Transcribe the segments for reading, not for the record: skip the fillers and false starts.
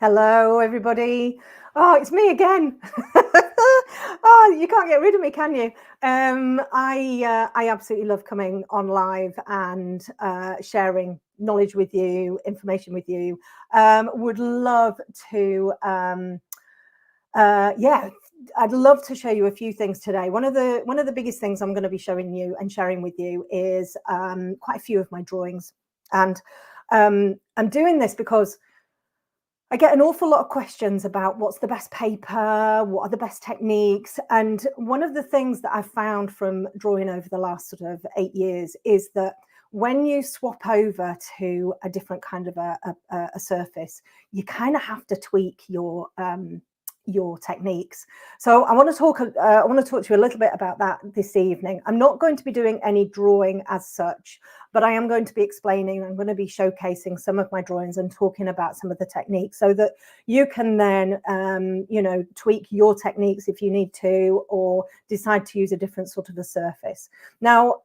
Hello, everybody. Oh, it's me again. Oh, you can't get rid of me, can you? I absolutely love coming on live and sharing knowledge with you, information with you. Would love to, yeah, I'd love to show you a few things today. One of the biggest things I'm going to be showing you and sharing with you is quite a few of my drawings, and I'm doing this because I get an awful lot of questions about what's the best paper, what are the best techniques. And one of the things that I've found from drawing over the last sort of 8 years is that when you swap over to a different kind of a surface, you kind of have to tweak your techniques. So I want to talk to you a little bit about that this evening. I'm not going to be doing any drawing as such, but I am going to be explaining, I'm going to be showcasing some of my drawings and talking about some of the techniques so that you can then, tweak your techniques if you need to, or decide to use a different sort of a surface. Now,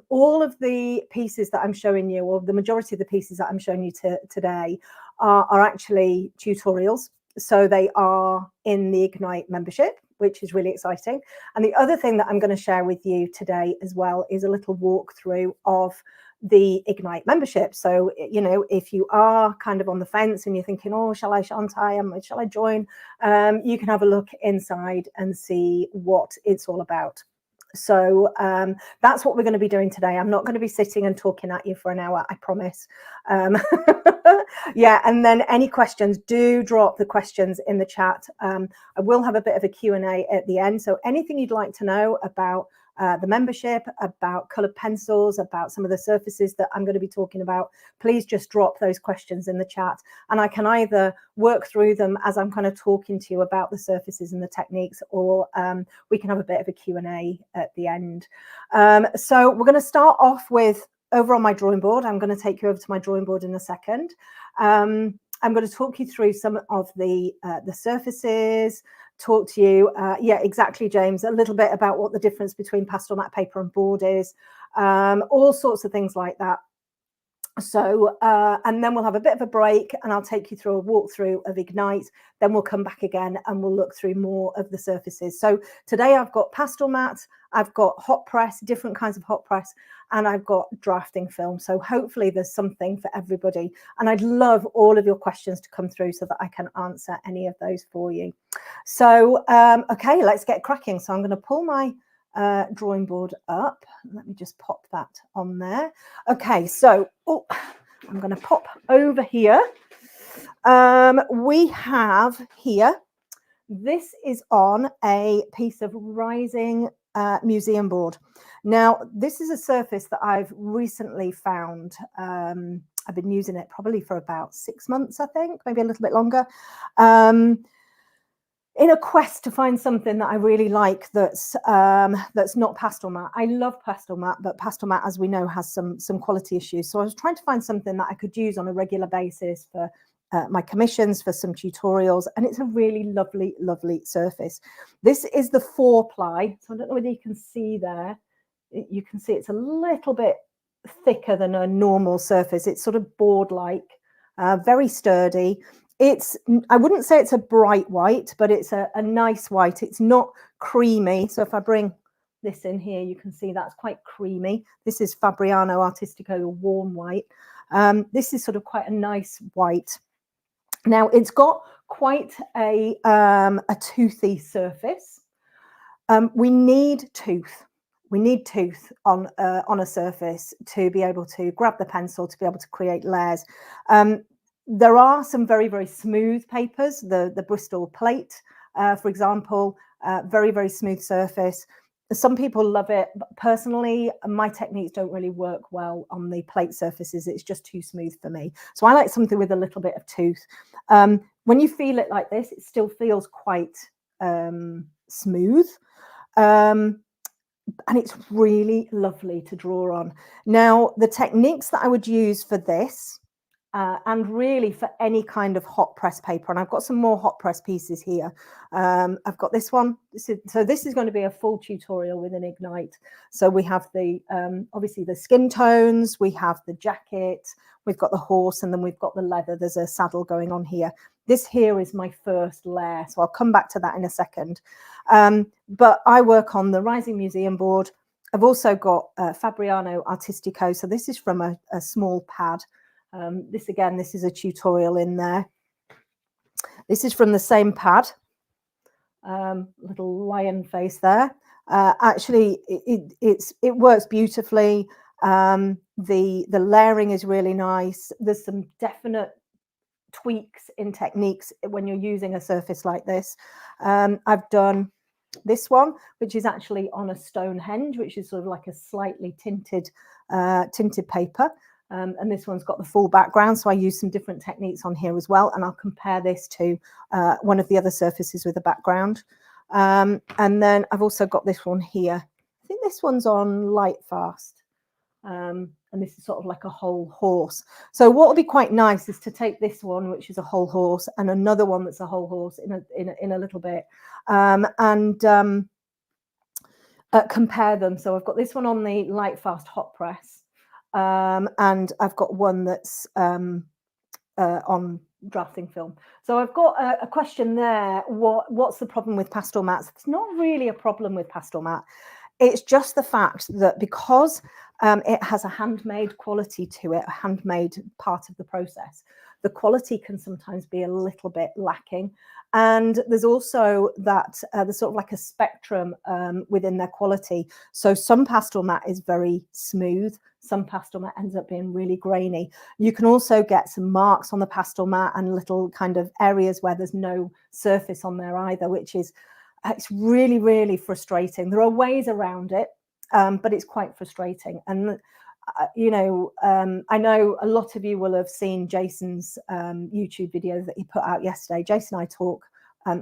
all of the pieces that I'm showing you, or the majority of the pieces that I'm showing you today are actually tutorials. So they are in the Ignite membership, which is really exciting. And the other thing that I'm going to share with you today as well is a little walkthrough of the Ignite membership. So, you know, if you are kind of on the fence and you're thinking, oh, shall I, shan't I, shall I join? You can have a look inside and see what it's all about. So that's what we're going to be doing today. I'm not going to be sitting and talking at you for an hour, I promise. Yeah, and then any questions, do drop the questions in the chat. I will have a bit of a Q&A at the end. So anything you'd like to know about the membership, about coloured pencils, about some of the surfaces that I'm going to be talking about, please just drop those questions in the chat, and I can either work through them as I'm kind of talking to you about the surfaces and the techniques, or we can have a bit of a Q&A at the end. So we're going to start off with over on my drawing board. I'm going to take you over to my drawing board in a second. I'm going to talk you through some of the surfaces, talk to you, yeah, exactly, James, a little bit about what the difference between Pastelmat paper and board is, all sorts of things like that. So, and then we'll have a bit of a break and I'll take you through a walkthrough of Ignite. Then we'll come back again and we'll look through more of the surfaces. So today I've got Pastelmat, I've got hot press, different kinds of hot press, and I've got drafting film. So hopefully there's something for everybody. And I'd love all of your questions to come through so that I can answer any of those for you. So, okay, let's get cracking. So I'm going to pull my drawing board up. Let me just pop that on there. Okay, so I'm going to pop over here. We have here, this is on a piece of rising museum board. Now, this is a surface that I've recently found. I've been using it probably for about 6 months, I think, maybe a little bit longer. In a quest to find something that I really like that's not Pastelmat. I love Pastelmat, but Pastelmat, as we know, has some quality issues. So I was trying to find something that I could use on a regular basis for my commissions, for some tutorials, and it's a really lovely, lovely surface. This is the 4-ply, so I don't know whether you can see there. You can see it's a little bit thicker than a normal surface. It's sort of board-like, very sturdy. I wouldn't say it's a bright white, but it's a nice white. It's not creamy. So if I bring this in here, you can see that's quite creamy. This is Fabriano Artistico warm white. This is sort of quite a nice white. Now it's got quite a toothy surface. We need tooth. We need tooth on a surface to be able to grab the pencil, to be able to create layers. There are some very, very smooth papers, the Bristol plate, for example, very, very smooth surface. Some people love it, but personally, my techniques don't really work well on the plate surfaces. It's just too smooth for me. So I like something with a little bit of tooth. When you feel it like this, it still feels quite smooth. And it's really lovely to draw on. Now, the techniques that I would use for this and really for any kind of hot press paper. And I've got some more hot press pieces here. I've got this one. This is going to be a full tutorial with an Ignite. So we have the obviously the skin tones, we have the jacket, we've got the horse, and then we've got the leather. There's a saddle going on here. This here is my first layer, so I'll come back to that in a second. But I work on the Rising Museum board. I've also got Fabriano Artistico. So this is from a small pad. This is a tutorial in there. This is from the same pad. Little lion face there. Actually, it works beautifully. The layering is really nice. There's some definite tweaks in techniques when you're using a surface like this. I've done this one, which is actually on a Stonehenge, which is sort of like a slightly tinted paper. And this one's got the full background, so I use some different techniques on here as well, and I'll compare this to one of the other surfaces with a background. And then I've also got this one here. I think this one's on Light Fast, and this is sort of like a whole horse. So what would be quite nice is to take this one, which is a whole horse, and another one that's a whole horse in a little bit, and compare them. So I've got this one on the Light Fast hot press. And I've got one that's on drafting film. So I've got a question there. What's the problem with Pastelmat? It's not really a problem with Pastelmat. It's just the fact that because it has a handmade quality to it, a handmade part of the process, the quality can sometimes be a little bit lacking. And there's also that there's sort of like a spectrum within their quality. So some Pastelmat is very smooth. Some Pastelmat ends up being really grainy. You can also get some marks on the Pastelmat and little kind of areas where there's no surface on there either, which is it's really, really frustrating. There are ways around it, but it's quite frustrating. And I know a lot of you will have seen Jason's YouTube video that he put out yesterday. Jason and I talk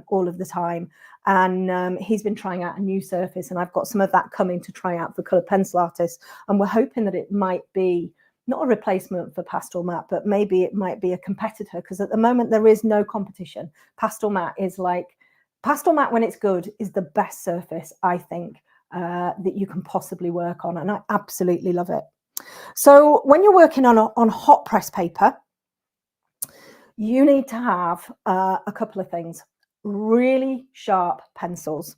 all of the time, and he's been trying out a new surface, and I've got some of that coming to try out for colored pencil artists, and we're hoping that it might be not a replacement for Pastelmat, but maybe it might be a competitor, because at the moment there is no competition. Pastelmat is like Pastelmat, when it's good, is the best surface, I think, that you can possibly work on, and I absolutely love it. So when you're working on hot press paper, you need to have a couple of things. Really sharp pencils.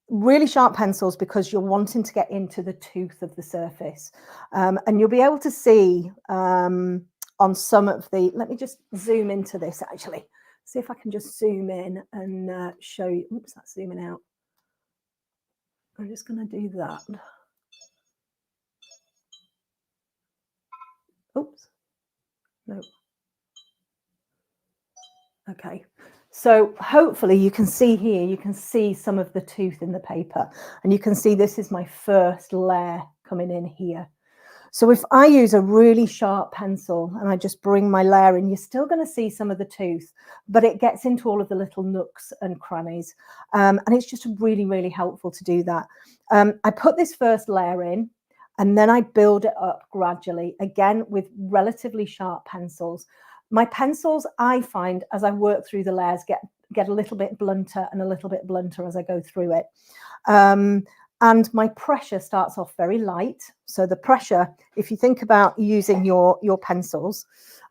Really sharp pencils, because you're wanting to get into the tooth of the surface. And you'll be able to see on some of the, let me just zoom into this actually. See if I can just zoom in and show you. Oops, that's zooming out. I'm just going to do that. Oops. No. Okay. So hopefully you can see here, you can see some of the tooth in the paper, and you can see this is my first layer coming in here. So if I use a really sharp pencil and I just bring my layer in, you're still going to see some of the tooth, but it gets into all of the little nooks and crannies. And it's just really, really helpful to do that. I put this first layer in, and then I build it up gradually, again, with relatively sharp pencils. My pencils, I find, as I work through the layers, get a little bit blunter and a little bit blunter as I go through it. And my pressure starts off very light. So the pressure, if you think about using your pencils,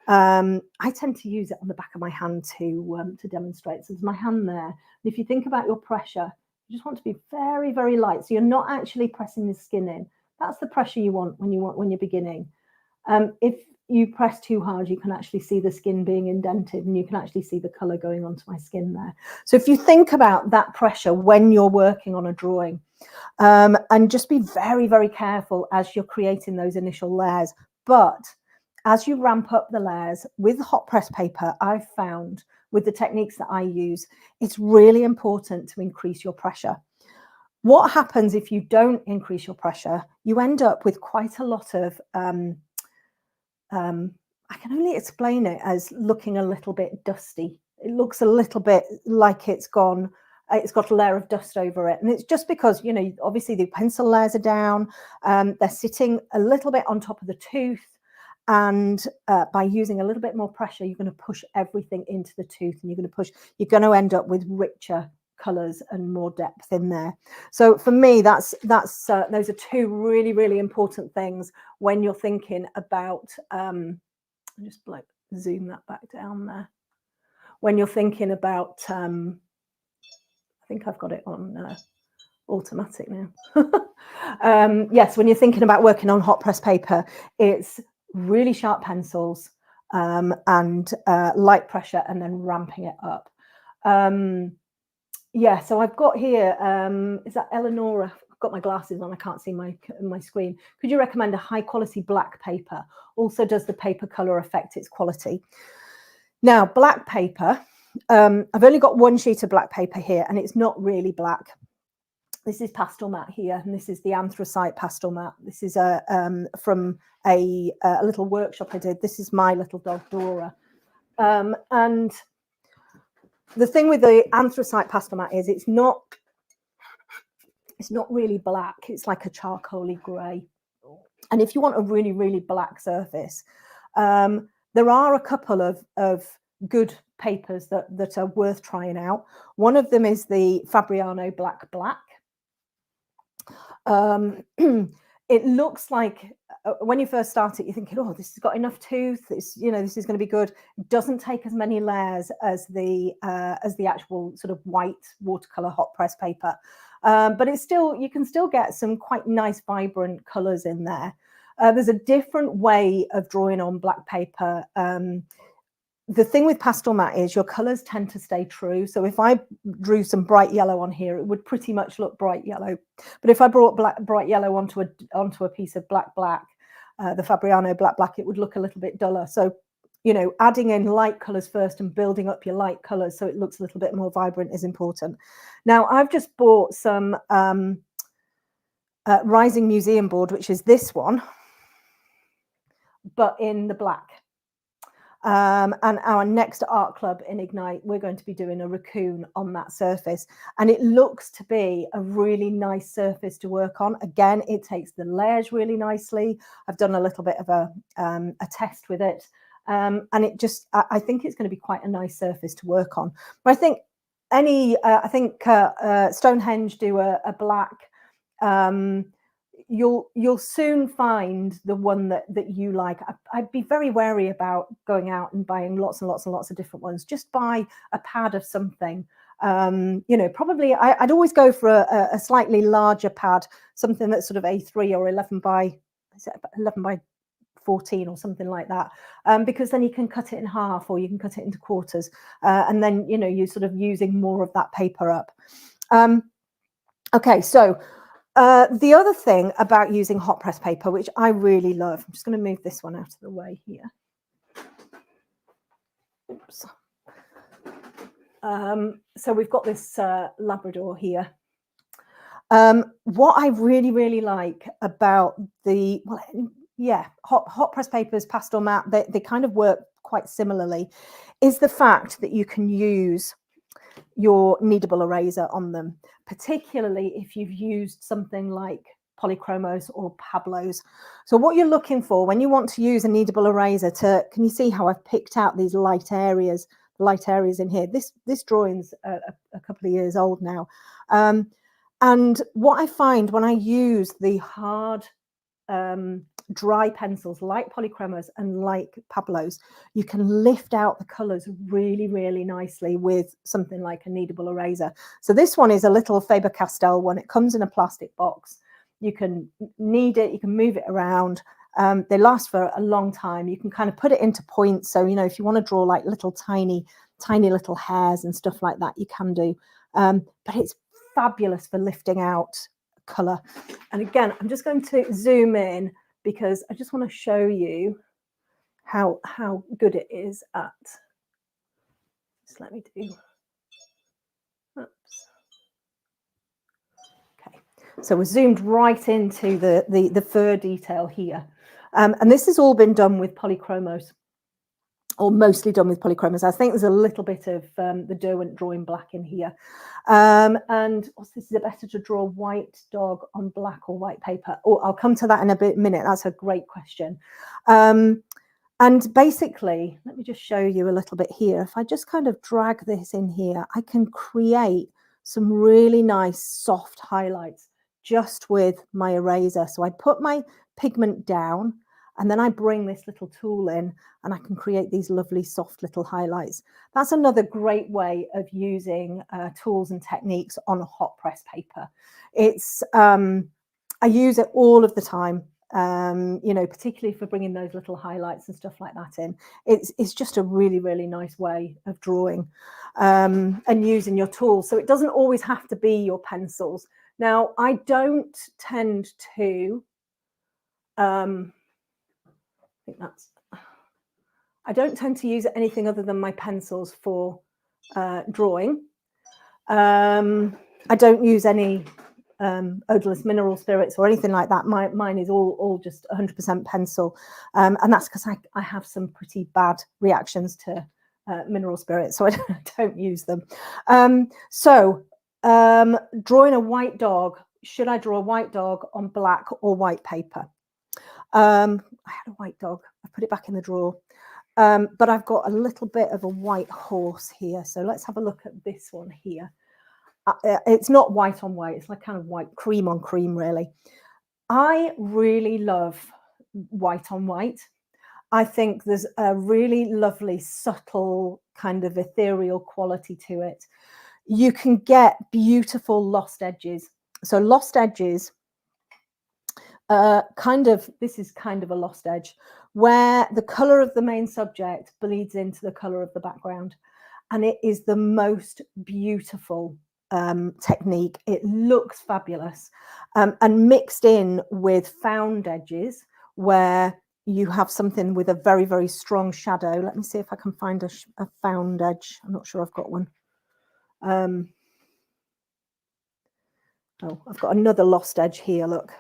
I tend to use it on the back of my hand to demonstrate. So there's my hand there. And if you think about your pressure, you just want to be very, very light. So you're not actually pressing the skin in. That's the pressure you want when you're beginning. If you press too hard, you can actually see the skin being indented, and you can actually see the color going onto my skin there. So if you think about that pressure when you're working on a drawing, and just be very, very careful as you're creating those initial layers. But as you ramp up the layers with hot press paper, I've found with the techniques that I use, it's really important to increase your pressure. What happens if you don't increase your pressure? You end up with quite a lot of I can only explain it as looking a little bit dusty. It looks a little bit like it's got a layer of dust over it. And it's just because, obviously the pencil layers are down, they're sitting a little bit on top of the tooth, And by using a little bit more pressure, you're going to push everything into the tooth, and you're going to end up with richer colors and more depth in there. So for me, those are two really, really important things when you're thinking about, I'll just like zoom that back down there. When you're thinking about, I think I've got it on automatic now. Yes, when you're thinking about working on hot press paper, it's really sharp pencils and light pressure, and then ramping it up. Yeah, so I've got here, is that Eleonora? I've got my glasses on, I can't see my screen. Could you recommend a high quality black paper? Also, does the paper color affect its quality? Now, black paper, I've only got one sheet of black paper here, and it's not really black. This is Pastelmat here, and this is the anthracite Pastelmat. This is from a little workshop I did. This is my little dog, Dora. And the thing with the anthracite Pastelmat is it's not really black. It's like a charcoaly grey. And if you want a really, really black surface, there are a couple of good papers that are worth trying out. One of them is the Fabriano Black. It looks like when you first start it, you're thinking, oh, this has got enough tooth. This is going to be good. It doesn't take as many layers as the actual sort of white watercolor hot press paper, but you can still get some quite nice vibrant colors in there. There's a different way of drawing on black paper. The thing with Pastelmat is your colors tend to stay true. So if I drew some bright yellow on here, it would pretty much look bright yellow. But if I brought bright yellow onto a piece of black, the Fabriano Black, it would look a little bit duller. So, adding in light colors first and building up your light colors so it looks a little bit more vibrant is important. Now, I've just bought some Rising Museum board, which is this one, but in the black. And our next art club in Ignite, we're going to be doing a raccoon on that surface, and it looks to be a really nice surface to work on. Again, it takes the layers really nicely. I've done a little bit of a test with it, and I think it's going to be quite a nice surface to work on. But I think Stonehenge do a black. You'll soon find the one that you like. I'd be very wary about going out and buying lots and lots and lots of different ones. Just buy a pad of something. Probably I'd always go for a slightly larger pad, something that's sort of A3 or 11 by 14 or something like that, because then you can cut it in half or you can cut it into quarters, and then you're sort of using more of that paper up. Okay, so the other thing about using hot press paper, which I really love, I'm just going to move this one out of the way here. Oops. So we've got this Labrador here. What I really, really like about the, hot press papers, Pastelmat, they kind of work quite similarly, is the fact that you can use your kneadable eraser on them, particularly if you've used something like Polychromos or Pablos. So what you're looking for when you want to use a kneadable eraser can you see how I've picked out these light areas in here? This drawing's a couple of years old now. And what I find when I use the hard dry pencils like Polychromos and like Pablos, you can lift out the colors really, really nicely with something like a kneadable eraser. So this one is a little Faber-Castell one. It comes in a plastic box. You can knead it, you can move it around. They last for a long time. You can kind of put it into points. So, if you want to draw like little tiny little hairs and stuff like that, you can do. But it's fabulous for lifting out color. And again, I'm just going to zoom in because I just want to show you how good it is at. Just let me do. Oops. Okay, so we're zoomed right into the fur detail here, and this has all been done with Polychromos. or mostly done with polychromos. I think there's a little bit of the Derwent drawing black in here. And what's this? Is it better to draw a white dog on black or white paper? Oh, I'll come to that in a minute. That's a great question. And basically, let me just show you a little bit here. If I just kind of drag this in here, I can create some really nice soft highlights just with my eraser. So I put my pigment down, and then I bring this little tool in and I can create these lovely soft little highlights. That's another great way of using tools and techniques on a hot press paper. It's I use it all of the time. You know, particularly for bringing those little highlights and stuff like that in. It's just a really, really nice way of drawing and using your tools. So it doesn't always have to be your pencils. Now, I don't tend to, I don't tend to use anything other than my pencils for drawing. I don't use any odorless mineral spirits or anything like that. Mine is all just 100% pencil, and that's because I have some pretty bad reactions to mineral spirits, so I don't use them. Drawing a white dog, should I draw a white dog on black or white paper? I had a white dog. I put it back in the drawer, but I've got a little bit of a white horse here, so let's have a look at this one here. It's not white on white, it's like kind of white cream on cream, really. I really love white on white. I think there's a really lovely, subtle, kind of ethereal quality to it. You can get beautiful lost edges. So lost edges, this is kind of a lost edge, where the color of the main subject bleeds into the color of the background. And it is the most beautiful technique. It looks fabulous, and mixed in with found edges where you have something with a very, very strong shadow. Let me see if I can find a found edge. I'm not sure I've got one. Oh, I've got another lost edge here, look.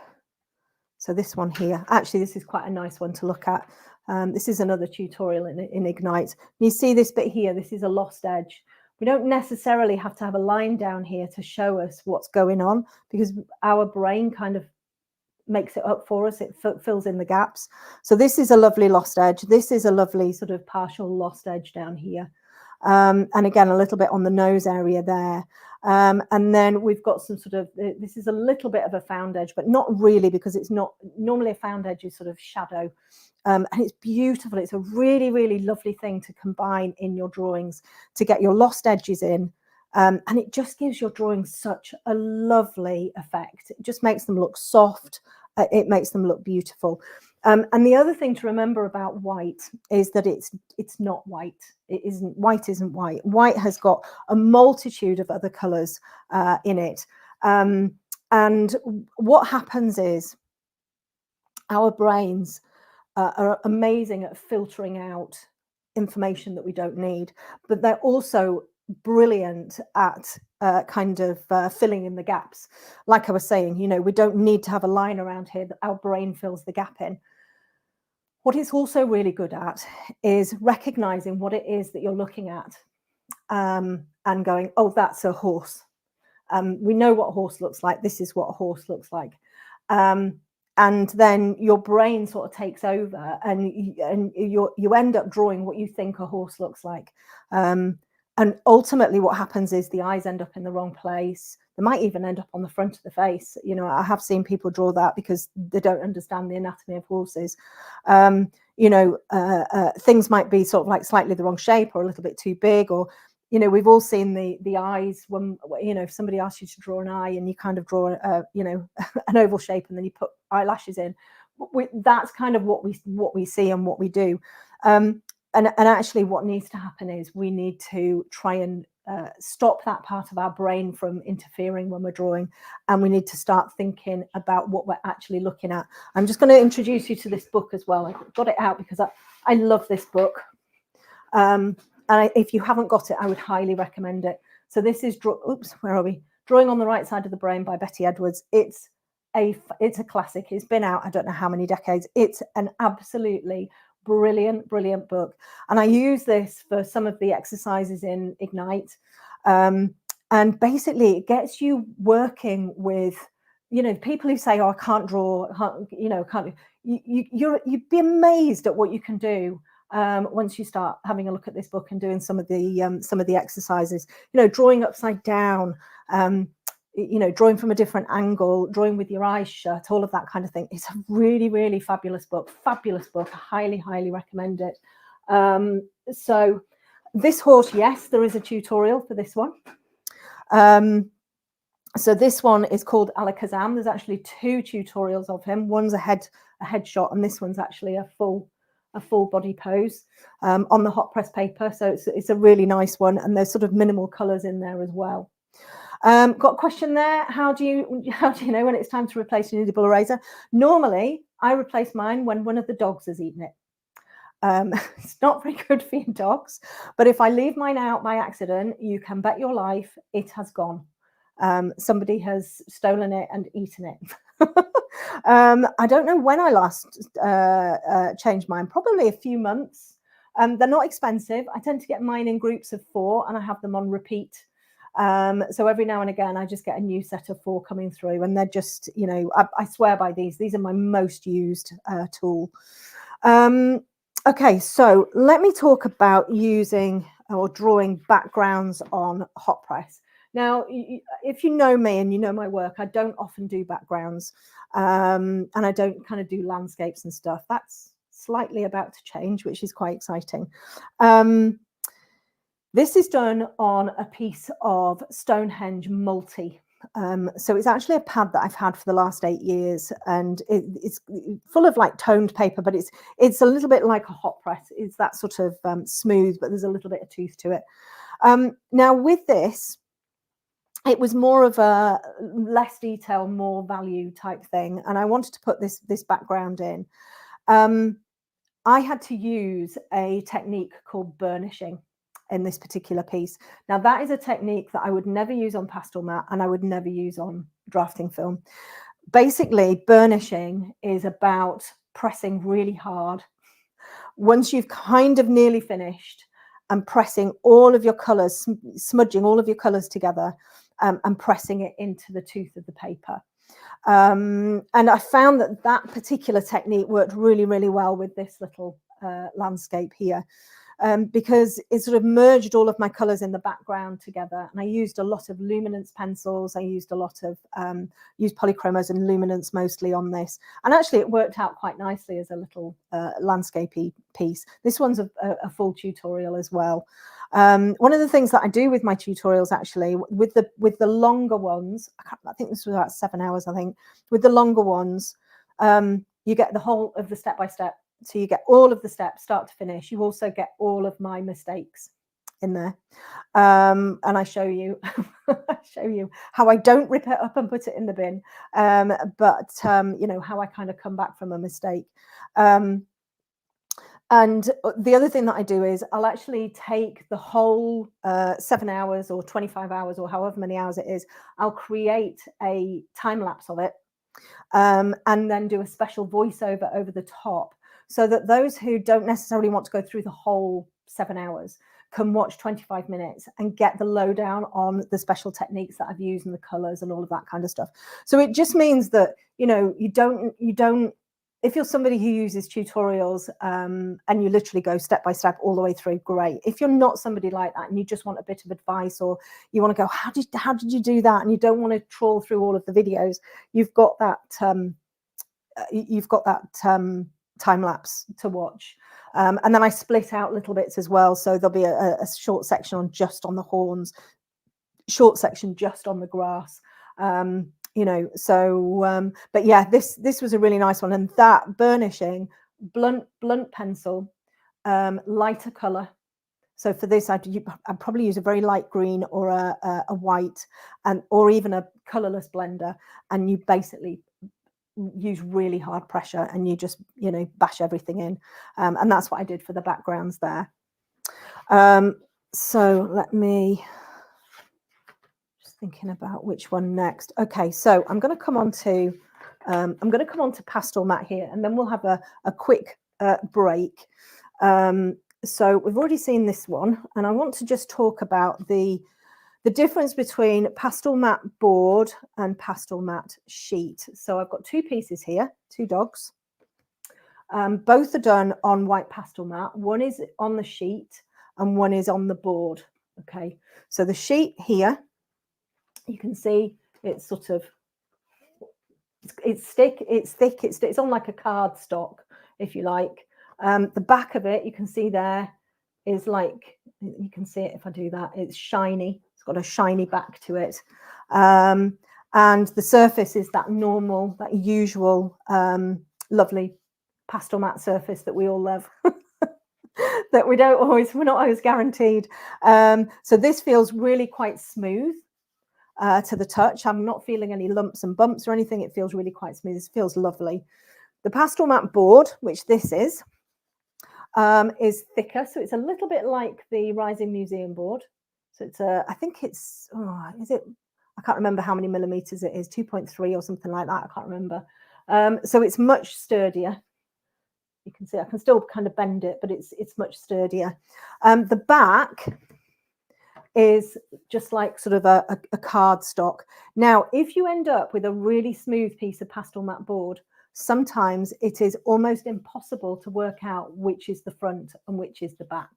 So this one here, actually, this is quite a nice one to look at. This is another tutorial in Ignite. You see this bit here, this is a lost edge. We don't necessarily have to have a line down here to show us what's going on, because our brain kind of makes it up for us. It fills in the gaps. So this is a lovely lost edge. This is a lovely sort of partial lost edge down here. And again, a little bit on the nose area there. And then we've got some sort of, this is a little bit of a found edge, but not really, because it's not, normally a found edge is sort of shadow. And it's beautiful. It's a really, really lovely thing to combine in your drawings to get your lost edges in. And it just gives your drawings such a lovely effect. It just makes them look soft. It makes them look beautiful. And the other thing to remember about white is that it's not white. White isn't white. White has got a multitude of other colors in it. And what happens is our brains are amazing at filtering out information that we don't need, but they're also brilliant at filling in the gaps. Like I was saying, you know, we don't need to have a line around here, that our brain fills the gap in. What it's also really good at is recognizing what it is that you're looking at, and going, oh, that's a horse. We know what a horse looks like. This is what a horse looks like. And then your brain sort of takes over, and you end up drawing what you think a horse looks like. And ultimately what happens is the eyes end up in the wrong place. They might even end up on the front of the face. You know, I have seen people draw that because they don't understand the anatomy of horses. You know, things might be sort of like slightly the wrong shape, or a little bit too big, or, you know, we've all seen the eyes when, you know, if somebody asks you to draw an eye and you kind of draw, you know, an oval shape, and then you put eyelashes in. That's kind of what we see and what we do. And actually what needs to happen is we need to try and stop that part of our brain from interfering when we're drawing, and we need to start thinking about what we're actually looking at. I'm just going to introduce you to this book as well. I got it out because I love this book. And if you haven't got it, I would highly recommend it. So this is, where are we? Drawing on the Right Side of the Brain by Betty Edwards. It's a classic. It's been out, I don't know how many decades. It's an absolutely brilliant, brilliant book. And I use this for some of the exercises in Ignite. And basically it gets you working with, you know, people who say, oh, I can't draw, you'd be amazed at what you can do once you start having a look at this book and doing some of the exercises, you know, drawing upside down, you know, drawing from a different angle, drawing with your eyes shut, all of that kind of thing. It's a really, really fabulous book. I highly, highly recommend it. So this horse, yes, there is a tutorial for this one. So this one is called Alakazam. There's actually 2 tutorials of him. One's a headshot, and this one's actually a full body pose on the hot press paper. So it's a really nice one, and there's sort of minimal colors in there as well. Got a question there. How do you know when it's time to replace an edible eraser? Normally, I replace mine when one of the dogs has eaten it. It's not very good for your dogs, but if I leave mine out by accident, you can bet your life it has gone. Somebody has stolen it and eaten it. I don't know when I last changed mine, probably a few months. They're not expensive. I tend to get mine in groups of 4 and I have them on repeat. So every now and again, I just get a new set of 4 coming through, and they're just, you know, I swear by these. These are my most used tool. Okay, so let me talk about using or drawing backgrounds on hot press. Now, if you know me and you know my work, I don't often do backgrounds, and I don't kind of do landscapes and stuff. That's slightly about to change, which is quite exciting. This is done on a piece of Stonehenge multi. So it's actually a pad that I've had for the last 8 years, and it's full of like toned paper, but it's a little bit like a hot press. It's that sort of smooth, but there's a little bit of tooth to it. Now with this, it was more of a less detail, more value type thing, and I wanted to put this background in. I had to use a technique called burnishing in this particular piece. Now that is a technique that I would never use on Pastelmat, and I would never use on drafting film. Basically, burnishing is about pressing really hard. Once you've kind of nearly finished, and pressing all of your colors, smudging all of your colors together, and pressing it into the tooth of the paper. And I found that particular technique worked really, really well with this little landscape here. Because it sort of merged all of my colors in the background together, and I used a lot of luminance pencils. I used a lot of used polychromos and luminance mostly on this, and actually it worked out quite nicely as a little landscapey piece. This one's a full tutorial as well. One of the things that I do with my tutorials, actually, with the longer ones, I think this was about 7 hours. I think with the longer ones, you get the whole of the step-by-step. So you get all of the steps, start to finish. You also get all of my mistakes in there, and I show you, how I don't rip it up and put it in the bin, but you know, how I kind of come back from a mistake. And the other thing that I do is I'll actually take the whole 7 hours or 25 hours or however many hours it is. I'll create a time lapse of it, and then do a special voiceover over the top, so that those who don't necessarily want to go through the whole 7 hours can watch 25 minutes and get the lowdown on the special techniques that I've used and the colors and all of that kind of stuff. So it just means that, you know, you don't, if you're somebody who uses tutorials and you literally go step by step all the way through, great. If you're not somebody like that and you just want a bit of advice, or you want to go, how did you do that? And you don't want to trawl through all of the videos, you've got that, time lapse to watch. And then I split out little bits as well. So there'll be a short section on just on the horns, short section just on the grass, you know. So but yeah, this was a really nice one. And that burnishing, blunt pencil, lighter color. So for this, I'd probably use a very light green or a white, or even a colorless blender, and you basically use really hard pressure and you just, you know, bash everything in, and that's what I did for the backgrounds there. So let me just thinking about which one next. Okay, so I'm going to come on to Pastelmat here, and then we'll have a quick break. So we've already seen this one, and I want to just talk about the difference between Pastelmat board and Pastelmat sheet. So I've got two pieces here, two dogs. Both are done on white Pastelmat. One is on the sheet and one is on the board. Okay, so the sheet here, you can see it's sort of, it's thick, it's on like a cardstock, if you like. The back of it, you can see there, is like, you can see it if I do that, it's shiny. It's got a shiny back to it. And the surface is that normal, that usual, lovely Pastelmat surface that we all love. That we're not always guaranteed. So this feels really quite smooth to the touch. I'm not feeling any lumps and bumps or anything. It feels really quite smooth. It feels lovely. The Pastelmat board, which this is thicker. So it's a little bit like the Rising Museum board. So it's I think it's, I can't remember how many millimeters it is, 2.3 or something like that. I can't remember. So it's much sturdier. You can see I can still kind of bend it, but it's much sturdier. The back is just like sort of a cardstock. Now, if you end up with a really smooth piece of Pastelmat board, sometimes it is almost impossible to work out which is the front and which is the back.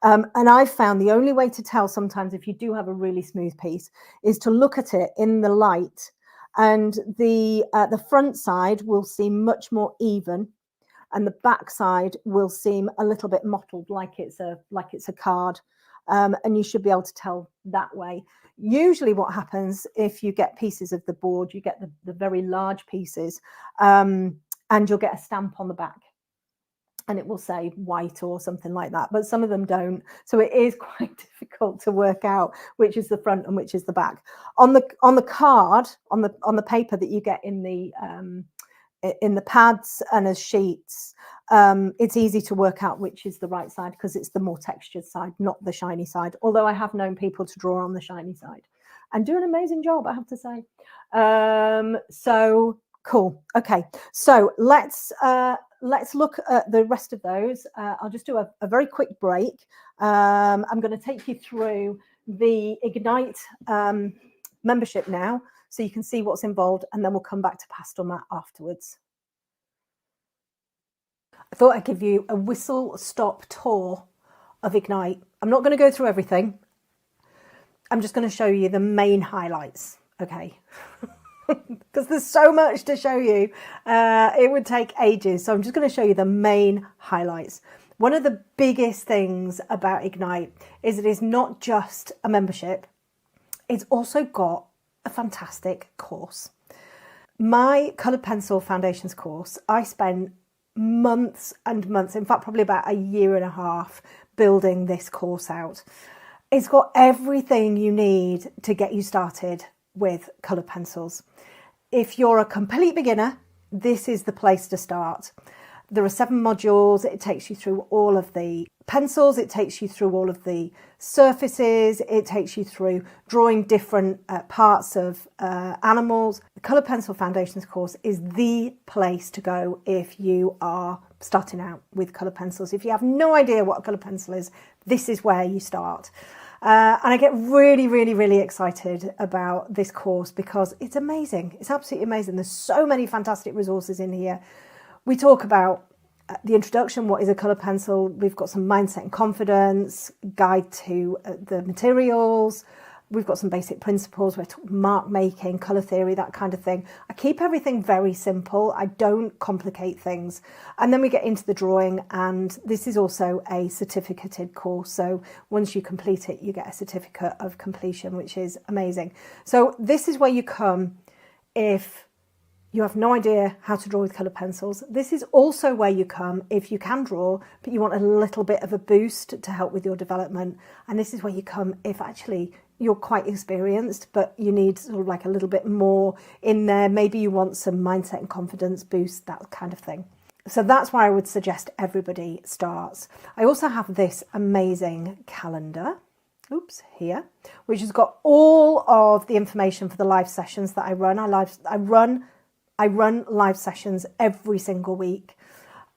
And I've found the only way to tell sometimes if you do have a really smooth piece is to look at it in the light, and the front side will seem much more even, and the back side will seem a little bit mottled, like it's a card. And you should be able to tell that way. Usually what happens if you get pieces of the board, you get the very large pieces, and you'll get a stamp on the back and it will say white or something like that, but some of them don't. So it is quite difficult to work out which is the front and which is the back. On the card, on the paper that you get in the pads and as sheets, it's easy to work out which is the right side because it's the more textured side, not the shiny side. Although I have known people to draw on the shiny side and do an amazing job, I have to say. So cool. Okay, so let's look at the rest of those. I'll just do a very quick break. I'm going to take you through the Ignite membership now, so you can see what's involved, and then we'll come back to Pastelmat afterwards. I thought I'd give you a whistle-stop tour of Ignite. I'm not going to go through everything. I'm just going to show you the main highlights, okay? Because there's so much to show you. It would take ages, so I'm just going to show you the main highlights. One of the biggest things about Ignite is it is not just a membership. It's also got a fantastic course. My coloured pencil foundations course, I spent months and months, in fact probably about a year and a half, building this course out. It's got everything you need to get you started with coloured pencils. If you're a complete beginner, this is the place to start. There are 7 modules. It takes you through all of the pencils. It takes you through all of the surfaces. It takes you through drawing different parts of animals. The Coloured Pencil Foundations course is the place to go if you are starting out with coloured pencils. If you have no idea what a coloured pencil is, this is where you start. And I get really, really, really excited about this course because it's amazing. It's absolutely amazing. There's so many fantastic resources in here. We talk about the introduction, what is a colour pencil. We've got some mindset and confidence, guide to the materials. We've got some basic principles. We're talking mark making, colour theory, that kind of thing. I keep everything very simple. I don't complicate things. And then we get into the drawing, and this is also a certificated course. So once you complete it, you get a certificate of completion, which is amazing. So this is where you come if you have no idea how to draw with coloured pencils. This is also where you come if you can draw, but you want a little bit of a boost to help with your development. And this is where you come if actually you're quite experienced, but you need sort of like a little bit more in there. Maybe you want some mindset and confidence boost, that kind of thing. So that's where I would suggest everybody starts. I also have this amazing calendar, here, which has got all of the information for the live sessions that I run. I run live sessions every single week.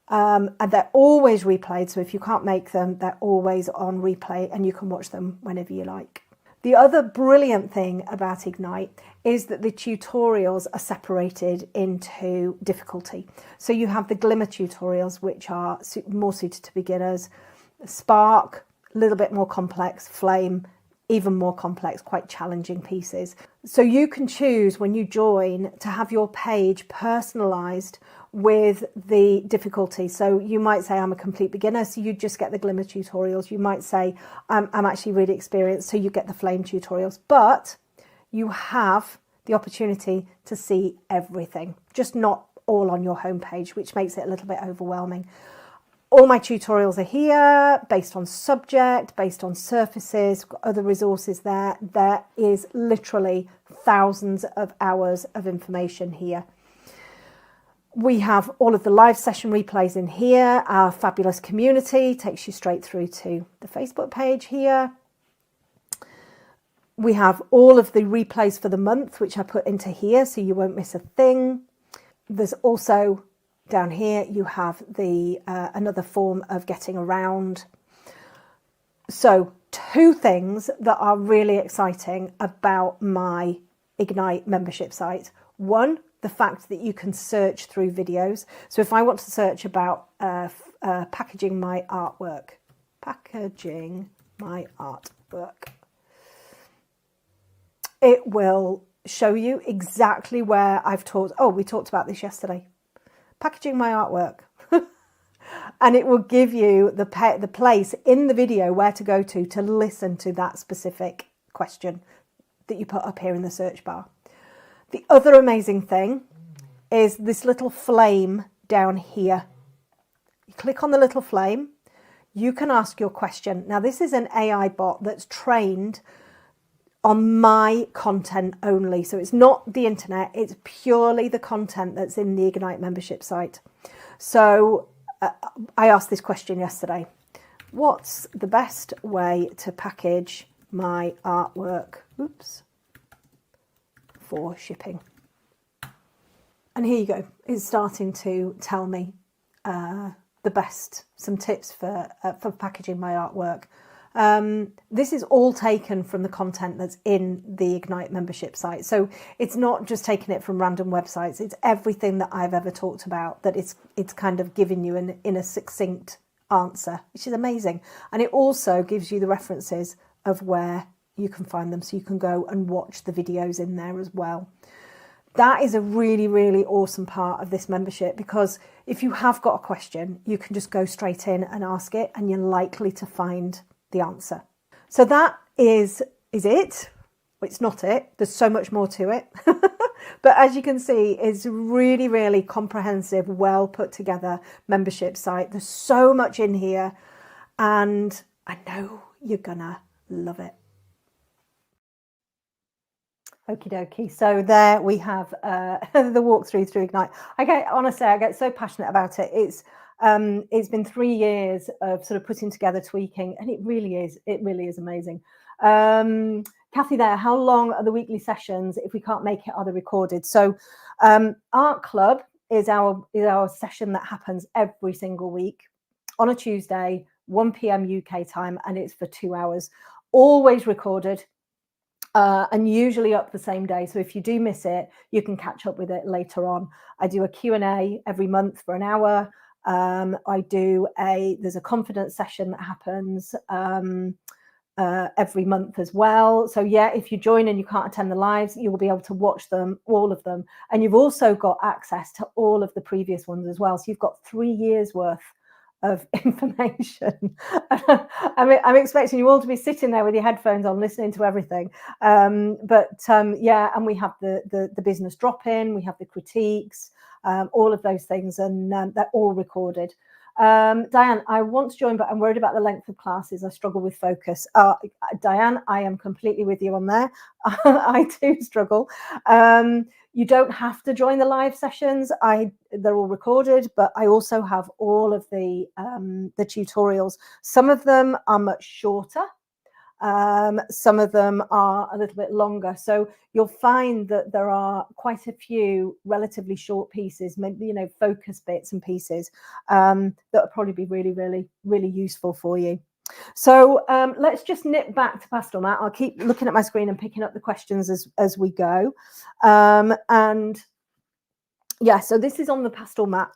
And they're always replayed. So if you can't make them, they're always on replay and you can watch them whenever you like. The other brilliant thing about Ignite is that the tutorials are separated into difficulty. So you have the Glimmer tutorials, which are more suited to beginners, Spark, a little bit more complex, Flame, even more complex, quite challenging pieces. So you can choose when you join to have your page personalized with the difficulty. So you might say, I'm a complete beginner, so you just get the Glimmer tutorials. You might say, I'm actually really experienced, so you get the Flame tutorials. But you have the opportunity to see everything, just not all on your homepage, which makes it a little bit overwhelming. All my tutorials are here, based on subject, based on surfaces, got other resources there. There is literally thousands of hours of information here. We have all of the live session replays in here. Our fabulous community takes you straight through to the Facebook page here. We have all of the replays for the month, which I put into here, so you won't miss a thing. There's also down here, you have the another form of getting around. So 2 things that are really exciting about my Ignite membership site. One, the fact that you can search through videos. So if I want to search about packaging my artwork, it will show you exactly where I've taught. Oh, we talked about this yesterday. Packaging my artwork. And it will give you the place in the video where to go to listen to that specific question that you put up here in the search bar. The other amazing thing is this little flame down here. You click on the little flame, you can ask your question. Now, this is an AI bot that's trained on my content only. So it's not the internet, it's purely the content that's in the Ignite membership site. So I asked this question yesterday. What's the best way to package my artwork? For shipping. And here you go. It's starting to tell me some tips for packaging my artwork. This is all taken from the content that's in the Ignite membership site. So it's not just taking it from random websites. It's everything that I've ever talked about that it's kind of giving you in a succinct answer, which is amazing. And it also gives you the references of where you can find them, so you can go and watch the videos in there as well. That is a really, really awesome part of this membership, because if you have got a question, you can just go straight in and ask it, and you're likely to find the answer. So that is it. Well, it's not it. There's so much more to it. But as you can see, it's really, really comprehensive, well put together membership site. There's so much in here, and I know you're gonna love it. Okie dokie. So there we have the walkthrough through Ignite. I get so passionate about it. It's been 3 years of sort of putting together, tweaking, and it really is amazing. Kathy there, how long are the weekly sessions? If we can't make it, are they recorded? So Art Club is our session that happens every single week on a Tuesday, 1 p.m. UK time, and it's for 2 hours, always recorded. And usually up the same day. So if you do miss it, you can catch up with it later on. I do a Q&A every month for an hour. There's a confidence session that happens every month as well. So yeah, if you join and you can't attend the lives, you will be able to watch them, all of them. And you've also got access to all of the previous ones as well. So you've got 3 years worth of information. I'm expecting you all to be sitting there with your headphones on, listening to everything. Yeah, and we have the business drop-in, we have the critiques, all of those things, and they're all recorded. Diane, I want to join, but I'm worried about the length of classes. I struggle with focus. Diane, I am completely with you on there. I do struggle. You don't have to join the live sessions. They're all recorded, but I also have all of the tutorials. Some of them are much shorter. Some of them are a little bit longer. So you'll find that there are quite a few relatively short pieces, maybe, you know, focus bits and pieces that will probably be really, really, really useful for you. So let's just nip back to Pastelmat. I'll keep looking at my screen and picking up the questions as we go. And yeah, so this is on the Pastelmat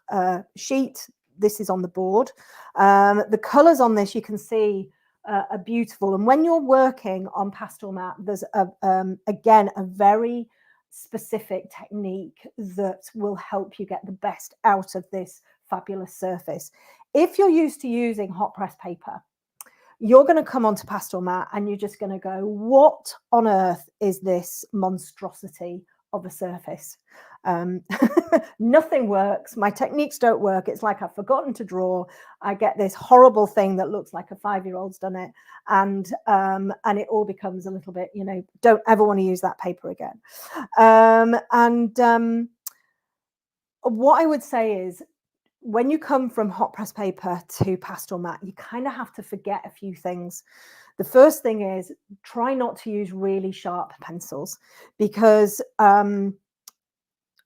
sheet. This is on the board. The colors on this, you can see, are beautiful. And when you're working on Pastelmat, there's again a very specific technique that will help you get the best out of this fabulous surface. If you're used to using hot press paper, you're going to come onto Pastelmat and you're just going to go, what on earth is this monstrosity of a surface? Nothing works. My techniques don't work. It's like I've forgotten to draw. I get this horrible thing that looks like a 5-year-old's done it, and it all becomes a little bit, you know, don't ever want to use that paper again. What I would say is, when you come from hot press paper to Pastelmat, you kind of have to forget a few things. The first thing is, try not to use really sharp pencils, because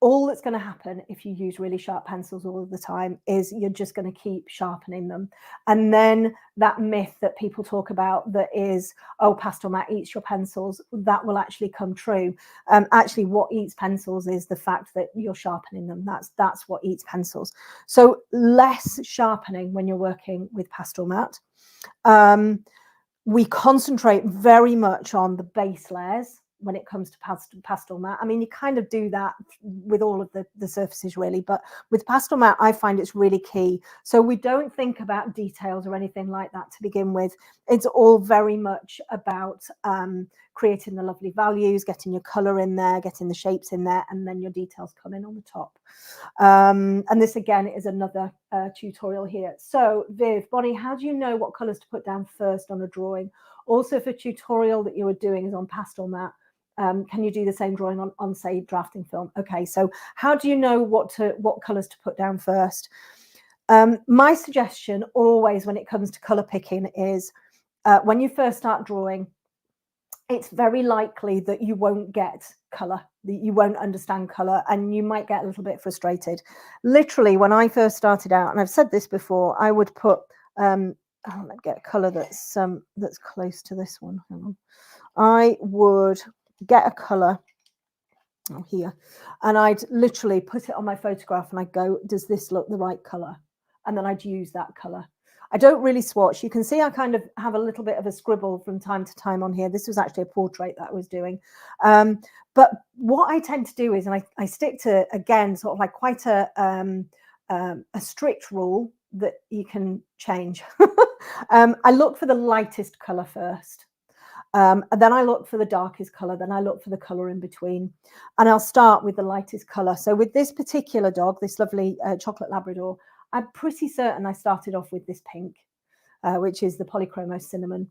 all that's going to happen if you use really sharp pencils all of the time is you're just going to keep sharpening them. And then that myth that people talk about, that is, oh, Pastelmat eats your pencils, that will actually come true. Actually, what eats pencils is the fact that you're sharpening them. That's what eats pencils. So less sharpening when you're working with Pastelmat. We concentrate very much on the base layers when it comes to Pastelmat. I mean, you kind of do that with all of the surfaces really, but with Pastelmat, I find it's really key. So we don't think about details or anything like that to begin with. It's all very much about creating the lovely values, getting your color in there, getting the shapes in there, and then your details come in on the top. And this again is another tutorial here. So Viv, Bonnie, how do you know what colors to put down first on a drawing? Also, if a tutorial that you are doing is on Pastelmat, can you do the same drawing on say drafting film? Okay, so how do you know what colors to put down first? My suggestion always when it comes to color picking is when you first start drawing, it's very likely that you won't get color, that you won't understand color, and you might get a little bit frustrated. Literally, when I first started out, and I've said this before, I would put let me get a color that's close to this one. Hang on. I would get a color here, and I'd literally put it on my photograph and I'd go, does this look the right color? And then I'd use that color. I don't really swatch. You can see I kind of have a little bit of a scribble from time to time on here. This was actually a portrait that I was doing. But what I tend to do is, and I stick to, again, sort of like quite a strict rule that you can change. I look for the lightest color first. And then I look for the darkest color, then I look for the color in between, and I'll start with the lightest color. So with this particular dog, this lovely chocolate Labrador, I'm pretty certain I started off with this pink, which is the Polychromos Cinnamon,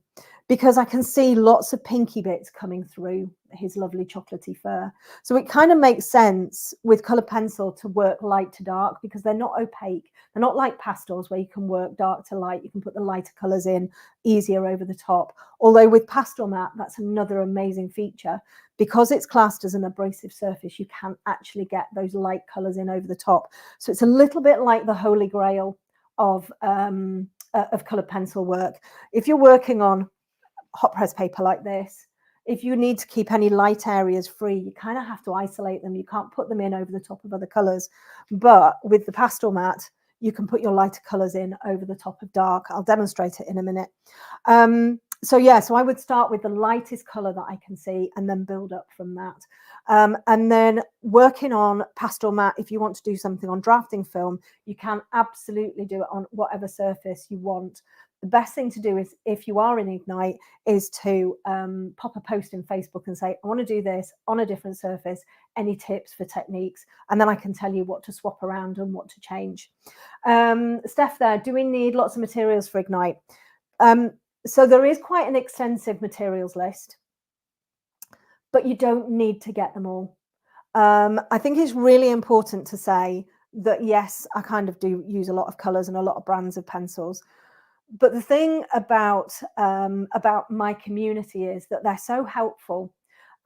because I can see lots of pinky bits coming through his lovely chocolatey fur. So it kind of makes sense with colored pencil to work light to dark, because they're not opaque. They're not like pastels where you can work dark to light. You can put the lighter colors in easier over the top. Although with Pastelmat, that's another amazing feature. Because it's classed as an abrasive surface, you can actually get those light colors in over the top. So it's a little bit like the holy grail of colored pencil work. If you're working on hot press paper like this, if you need to keep any light areas free, you kind of have to isolate them. You can't put them in over the top of other colors. But with the Pastelmat, you can put your lighter colors in over the top of dark. I'll demonstrate it in a minute. So yeah, so I would start with the lightest color that I can see and then build up from that. And then working on Pastelmat, if you want to do something on drafting film, you can absolutely do it on whatever surface you want. The best thing to do is, if you are in Ignite, is to pop a post in Facebook and say, I want to do this on a different surface. Any tips for techniques? And then I can tell you what to swap around and what to change. Steph there, do we need lots of materials for Ignite? So there is quite an extensive materials list, but you don't need to get them all. I think it's really important to say that, yes, I kind of do use a lot of colors and a lot of brands of pencils, But the thing about my community is that they're so helpful,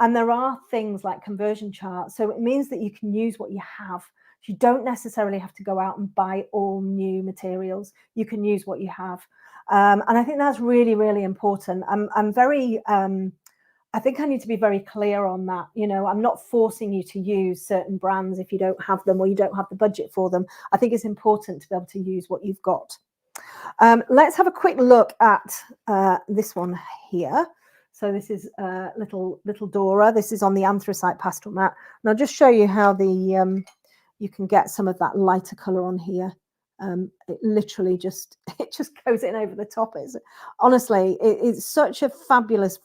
and there are things like conversion charts. So it means that you can use what you have. You don't necessarily have to go out and buy all new materials. You can use what you have. And I think that's really, really important. I'm very, I think I need to be very clear on that. You know, I'm not forcing you to use certain brands if you don't have them or you don't have the budget for them. I think it's important to be able to use what you've got. Let's have a quick look at this one here. So this is little Dora. This is on the anthracite Pastelmat, and I'll just show you how the you can get some of that lighter color on here. It literally just goes in over the top. It's honestly, it's such a fabulous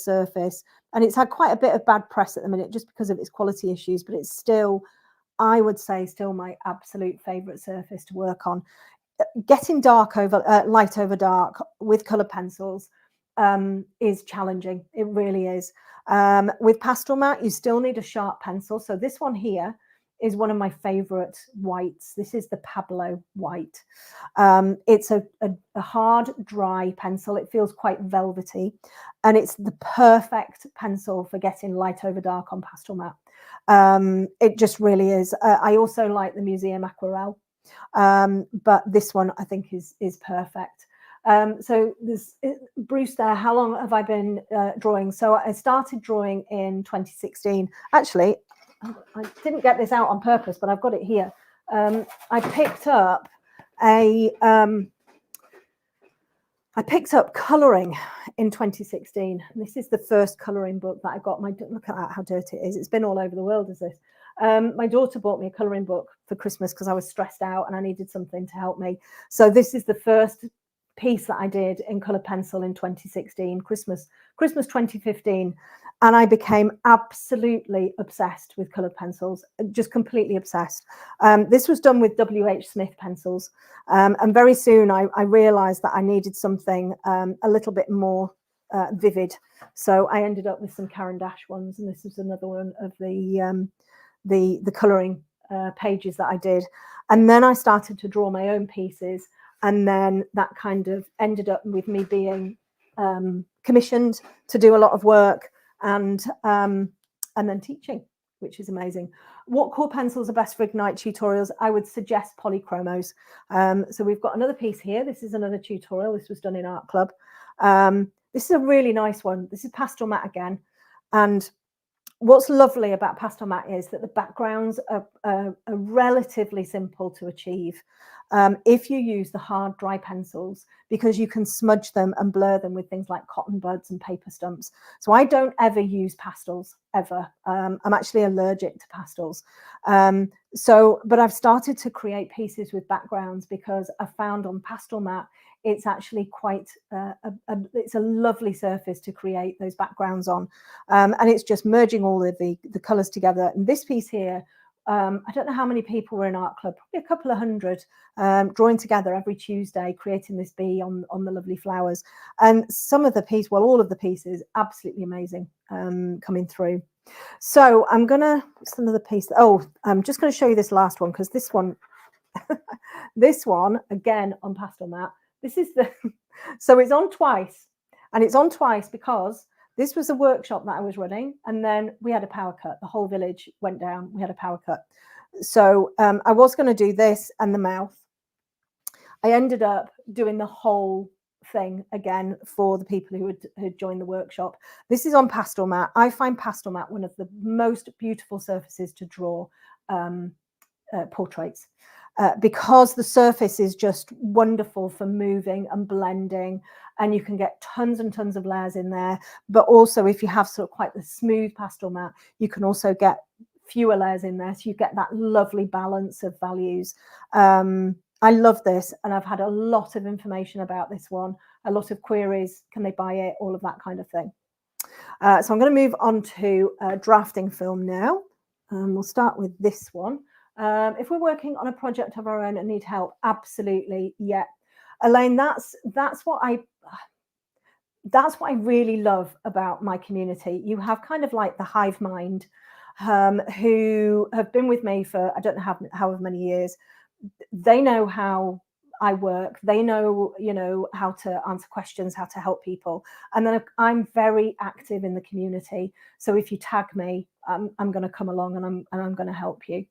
surface, and it's had quite a bit of bad press at the minute just because of its quality issues, but it's still, I would say, still my absolute favorite surface to work on. Getting dark over light over dark with color pencils is challenging. It really is. With Pastelmat, you still need a sharp pencil. So this one here is one of my favorite whites. This is the Pablo white. It's a hard, dry pencil. It feels quite velvety, and it's the perfect pencil for getting light over dark on Pastelmat. It just really is. I also like the Museum Aquarelle. But this one I think is perfect. So there's Bruce there. How long have I been drawing? So I started drawing in 2016. Actually, I didn't get this out on purpose, but I've got it here. I picked up colouring in 2016. And this is the first colouring book that I got. Look at that, how dirty it is. It's been all over the world, is this? My daughter bought me a colouring book for Christmas because I was stressed out and I needed something to help me. So this is the first piece that I did in colour pencil in 2016, Christmas 2015. And I became absolutely obsessed with coloured pencils, just completely obsessed. This was done with W.H. Smith pencils. And very soon I realised that I needed something a little bit more vivid. So I ended up with some Caran d'Ache ones. And this is another one of the colouring pages that I did. And then I started to draw my own pieces. And then that kind of ended up with me being commissioned to do a lot of work and then teaching, which is amazing. What core pencils are best for Ignite tutorials? I would suggest polychromos. So we've got another piece here. This is another tutorial. This was done in Art Club. This is a really nice one. This is Pastelmat again. And what's lovely about Pastelmat is that the backgrounds are relatively simple to achieve if you use the hard dry pencils, because you can smudge them and blur them with things like cotton buds and paper stumps. So I don't ever use pastels, ever. I'm actually allergic to pastels. But I've started to create pieces with backgrounds because I found on Pastelmat it's actually quite it's a lovely surface to create those backgrounds on, and it's just merging all of the colors together. And this piece here, I don't know how many people were in Art Club, probably a couple of hundred, drawing together every Tuesday, creating this bee on the lovely flowers. And some of the piece, well, all of the pieces, absolutely amazing coming through. So I'm gonna, what's another piece? Oh, I'm just going to show you this last one, because this one, this one again on Pastelmat. This is the, so it's on twice, and it's on twice because this was a workshop that I was running, and then we had a power cut. The whole village went down. We had a power cut. So I was going to do this and the mouth. I ended up doing the whole thing again for the people who had joined the workshop. This is on Pastelmat. I find Pastelmat one of the most beautiful surfaces to draw portraits. Because the surface is just wonderful for moving and blending, and you can get tons and tons of layers in there. But also, if you have sort of quite the smooth Pastelmat, you can also get fewer layers in there, so you get that lovely balance of values. I love this, and I've had a lot of information about this one, a lot of queries, can they buy it, all of that kind of thing. So I'm going to move on to drafting film now. We'll start with this one. If we're working on a project of our own and need help, absolutely, yeah. Elaine, that's what I really love about my community. You have kind of like the hive mind who have been with me for, I don't know however many years. They know how I work. They know, you know, how to answer questions, how to help people. And then I'm very active in the community. So if you tag me, I'm going to come along and I'm going to help you.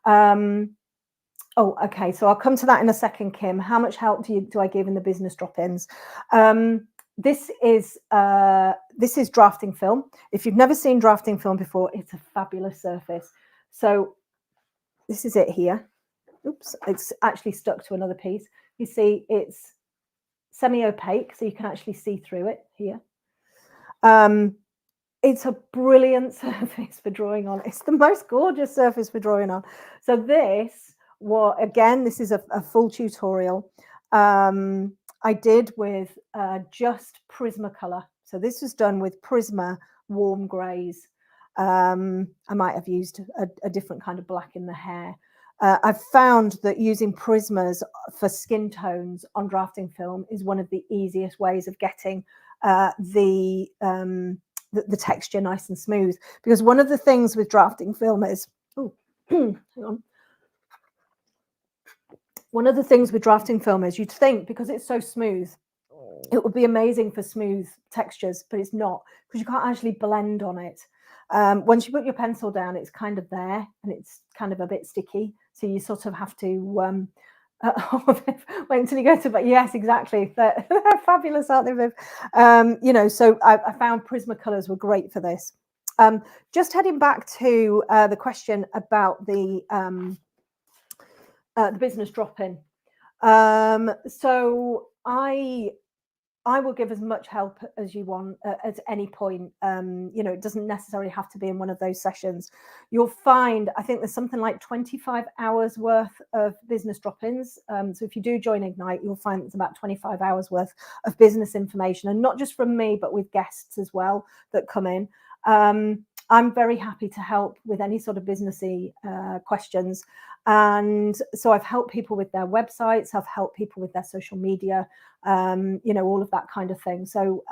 Oh, okay. So I'll come to that in a second, Kim. How much help do I give in the business drop-ins? This is drafting film. If you've never seen drafting film before, it's a fabulous surface. So this is it here. Oops, it's actually stuck to another piece. You see, it's semi-opaque, so you can actually see through it here. It's a brilliant surface for drawing on. It's the most gorgeous surface for drawing on. So this, again, this is a full tutorial. I did with just Prismacolor. So this was done with Prisma warm greys. I might have used a different kind of black in the hair. I've found that using Prismas for skin tones on drafting film is one of the easiest ways of getting the texture nice and smooth. Because one of the things with drafting film is, hang on. One of the things with drafting film is you'd think because it's so smooth, it would be amazing for smooth textures, but it's not, because you can't actually blend on it. Once you put your pencil down, it's kind of there and it's kind of a bit sticky. So you sort of have to wait until you go to, but yes, exactly. They're fabulous, aren't they, Viv? You know, so I found Prismacolors were great for this. Just heading back to the question about the business drop-in. So I will give as much help as you want at any point. You know, it doesn't necessarily have to be in one of those sessions. You'll find, I think there's something like 25 hours worth of business drop-ins. So if you do join Ignite, you'll find it's about 25 hours worth of business information, and not just from me, but with guests as well that come in. I'm very happy to help with any sort of businessy questions. And so I've helped people with their websites, I've helped people with their social media, you know, all of that kind of thing. So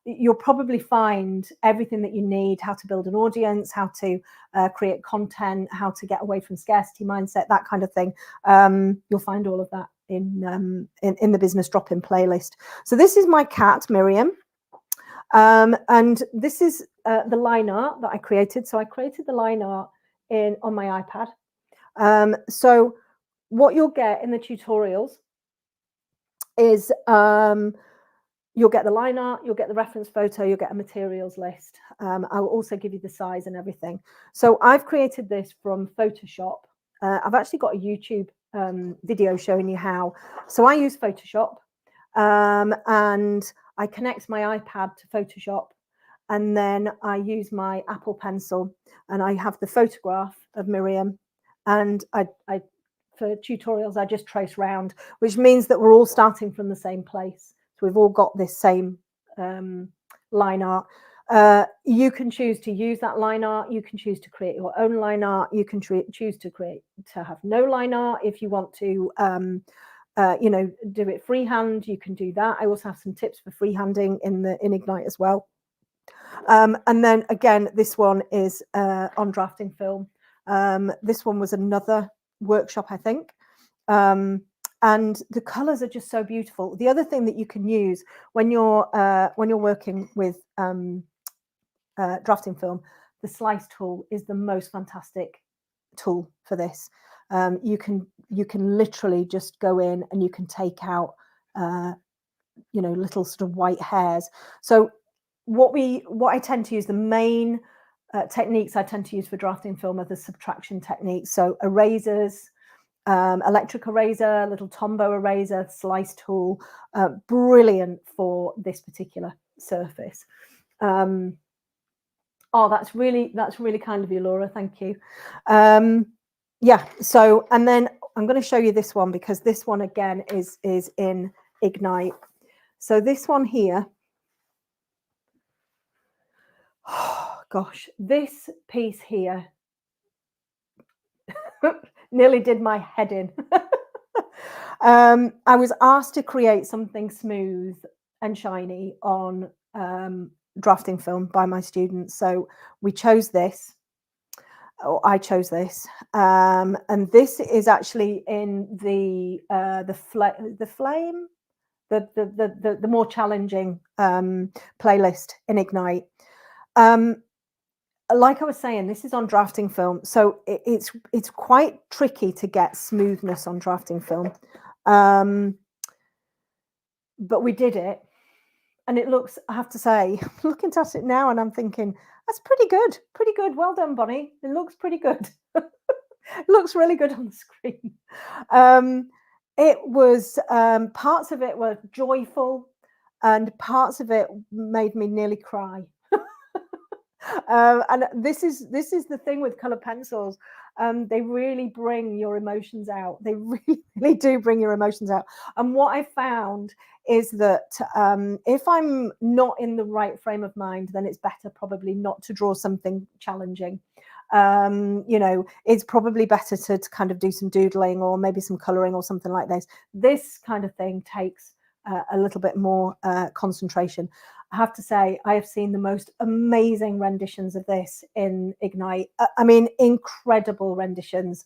you'll probably find everything that you need, how to build an audience, how to create content, how to get away from scarcity mindset, that kind of thing. You'll find all of that in the business drop-in playlist. So this is my cat, Miriam. And this is the line art that I created. So I created the line art on my iPad. So what you'll get in the tutorials is you'll get the line art, you'll get the reference photo, you'll get a materials list. I will also give you the size and everything. So I've created this from Photoshop. I've actually got a YouTube video showing you how. So I use Photoshop and I connect my iPad to Photoshop, and then I use my Apple Pencil and I have the photograph of Miriam, and I for tutorials I just trace round, which means that we're all starting from the same place. So we've all got this same line art. You can choose to use that line art. You can choose to create your own line art. You can choose to have no line art. If you want to you know, do it freehand, you can do that. I also have some tips for freehanding in Ignite as well. And then again, this one is on drafting film. This one was another workshop, I think. And the colors are just so beautiful. The other thing that you can use when you're working with drafting film, the slice tool is the most fantastic tool for this. You can literally just go in and you can take out you know, little sort of white hairs. So what I tend to use, the main techniques I tend to use for drafting film are the subtraction techniques. So erasers, electric eraser, little Tombow eraser, slice tool, brilliant for this particular surface. Oh, that's really kind of you, Laura. Thank you. Yeah. So, and then I'm going to show you this one, because this one again is in Ignite. So this one here. Oh, gosh, this piece here nearly did my head in. I was asked to create something smooth and shiny on drafting film by my students. So we chose this. I chose this, and this is actually in the flame, the more challenging playlist in Ignite. Like I was saying, this is on drafting film, so it's quite tricky to get smoothness on drafting film, but we did it, and it looks, I have to say, looking at it now, and I'm thinking that's pretty good. Well done, Bonny. It looks pretty good. It looks really good on the screen. It was parts of it were joyful, and parts of it made me nearly cry. And this is the thing with color pencils. They really bring your emotions out. They really do bring your emotions out. And what I found is that if I'm not in the right frame of mind, then it's better probably not to draw something challenging. You know, it's probably better to kind of do some doodling or maybe some coloring or something like this. This kind of thing takes a little bit more concentration. I have to say, I have seen the most amazing renditions of this in Ignite. I mean, incredible renditions,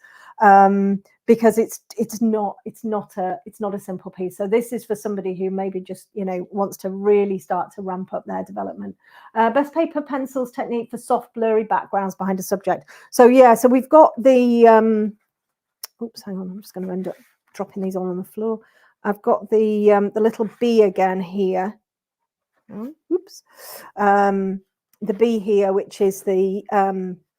because it's not a simple piece. So this is for somebody who maybe just, you know, wants to really start to ramp up their development. Best paper pencils technique for soft blurry backgrounds behind a subject. So yeah, so we've got the oops, hang on, I'm just going to end up dropping these all on the floor. I've got the little bee again here. Oops, the bee here, which is the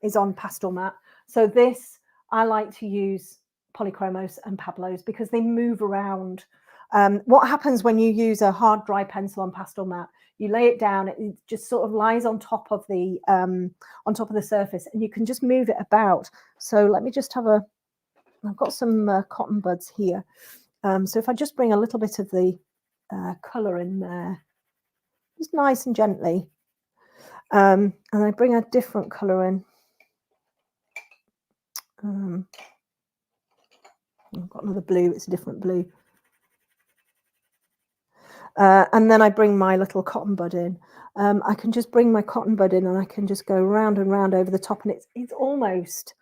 is on Pastelmat. So this, I like to use Polychromos and Pablos because they move around. What happens when you use a hard dry pencil on Pastelmat? You lay it down, it just sort of lies on top of the surface, and you can just move it about. So let me just have a. I've got some cotton buds here. So if I just bring a little bit of the colour in there, just nice and gently, and I bring a different colour in. I've got another blue, it's a different blue. And then I bring my little cotton bud in. I can just bring my cotton bud in and I can just go round and round over the top, and it's almost,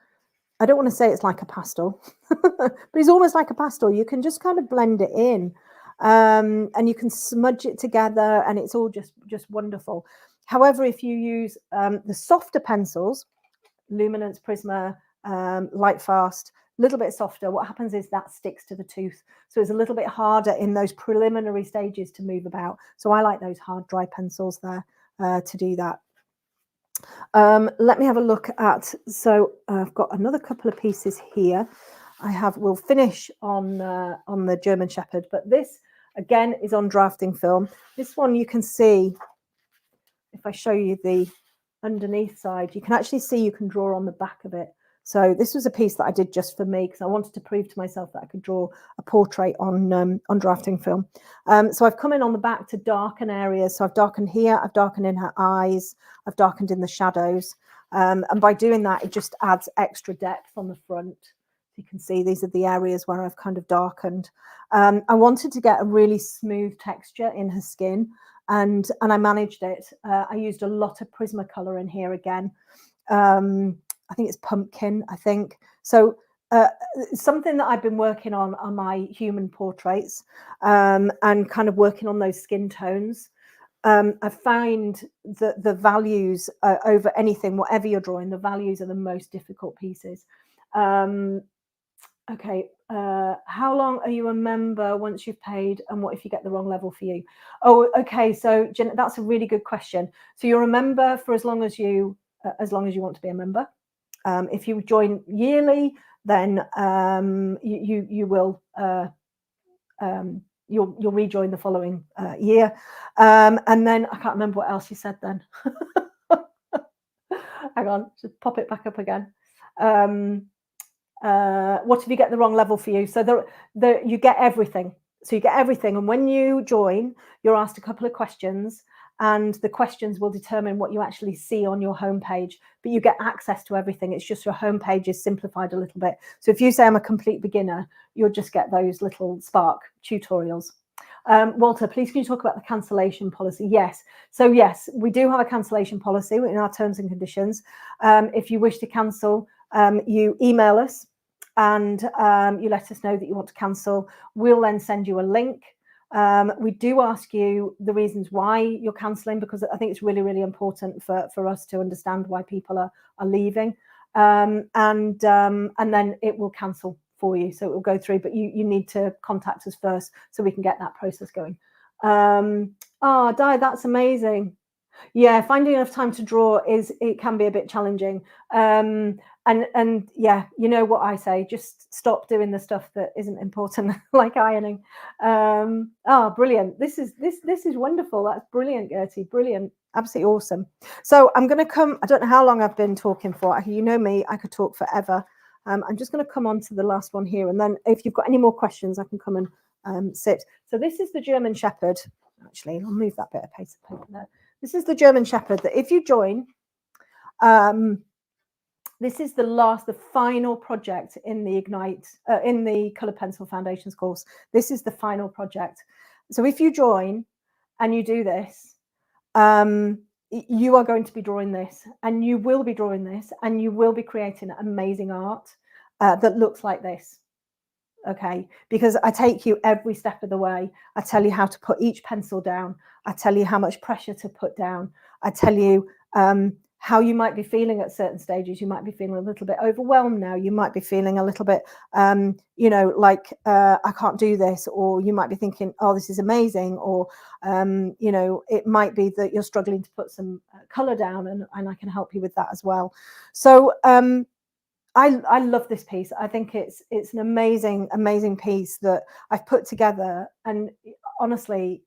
I don't want to say it's like a pastel, but it's almost like a pastel. You can just kind of blend it in, and you can smudge it together, and it's all just wonderful. However, if you use the softer pencils, Luminance, Prisma, Lightfast, a little bit softer, what happens is that sticks to the tooth. So it's a little bit harder in those preliminary stages to move about. So I like those hard dry pencils there to do that. Let me have a look at, so I've got another couple of pieces here. We'll finish on the German Shepherd, but this again is on drafting film. This one you can see, if I show you the underneath side, you can actually see you can draw on the back of it. So this was a piece that I did just for me because I wanted to prove to myself that I could draw a portrait on drafting film. So I've come in on the back to darken areas. So I've darkened here, I've darkened in her eyes, I've darkened in the shadows. And by doing that, it just adds extra depth on the front. You can see these are the areas where I've kind of darkened. I wanted to get a really smooth texture in her skin, and I managed it. I used a lot of Prismacolor in here again. I think it's pumpkin, I think. So something that I've been working on are my human portraits, and kind of working on those skin tones. I find that the values over anything, whatever you're drawing, the values are the most difficult pieces. Okay, how long are you a member once you've paid, and what if you get the wrong level for you? Oh, okay, so Jen, that's a really good question. So you're a member for as long as you want to be a member. If you join yearly, then you will you'll rejoin the following year, and then I can't remember what else you said then. Hang on, just pop it back up again. What if you get the wrong level for you? So you get everything. So you get everything, and when you join, you're asked a couple of questions, and the questions will determine what you actually see on your homepage, but you get access to everything. It's just your homepage is simplified a little bit. So if you say I'm a complete beginner, you'll just get those little Spark tutorials. Walter, please can you talk about the cancellation policy? Yes. So yes, we do have a cancellation policy in our terms and conditions. If you wish to cancel, you email us and you let us know that you want to cancel. We'll then send you a link. We do ask you the reasons why you're cancelling, because I think it's really, really important for us to understand why people are leaving. And then it will cancel for you. So it will go through, but you need to contact us first so we can get that process going. Oh, Di, that's amazing. Yeah, finding enough time to draw it can be a bit challenging. And yeah, you know what I say, just stop doing the stuff that isn't important, like ironing. Oh, brilliant. This is wonderful. That's brilliant, Gertie. Brilliant. Absolutely awesome. So I'm going to come, I don't know how long I've been talking for. You know me, I could talk forever. I'm just going to come on to the last one here. And then if you've got any more questions, I can come and sit. So this is the German Shepherd. Actually, I'll move that bit of paper there. This is the German Shepherd that if you join, this is the final project in the Ignite, in the Colored Pencil Foundations course. This is the final project. So if you join and you do this, you are going to be drawing this, and you will be drawing this, and you will be creating amazing art that looks like this. Okay, because I take you every step of the way. I tell you how to put each pencil down. I tell you how much pressure to put down. I tell you how you might be feeling at certain stages. You might be feeling a little bit overwhelmed now. You might be feeling a little bit, you know, like I can't do this, or you might be thinking, oh, this is amazing, or you know, it might be that you're struggling to put some color down, and I can help you with that as well. So I love this piece. I think it's an amazing piece that I've put together. And honestly,